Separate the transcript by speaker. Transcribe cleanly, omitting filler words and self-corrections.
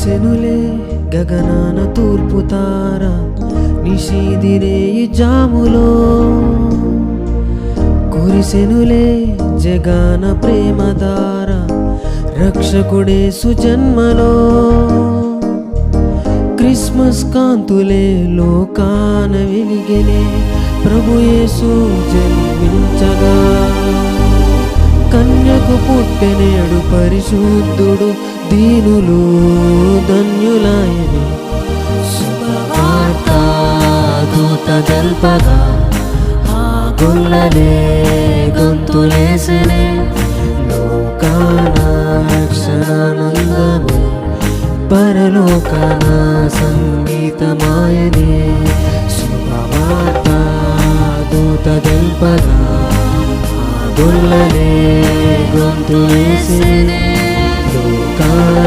Speaker 1: కురిసెనులే గగనాన తూర్పు తార నిశీదిరే ఈ జాములో కురిసెనులే జగాన ప్రేమధార రక్షకుడే సుజన్మలో క్రిస్మస్ కాంతులే లోకాన వెలిగెనే ప్రభు యేసు జన్మించగా కన్యకు పుట్టెనేడు పరిశుద్ధుడు దీనులు ధన్యులాయని శుభవార్త దూత తెల్పగా ఆ గొల్లలే గొంతులేసెనే లోకాన రక్షణానందమే పరలోకాన సంగీతమాయనే శుభవార్త దూత తెల్పగా ఆ గొల్లలే గొంతులేసెనే లోకాన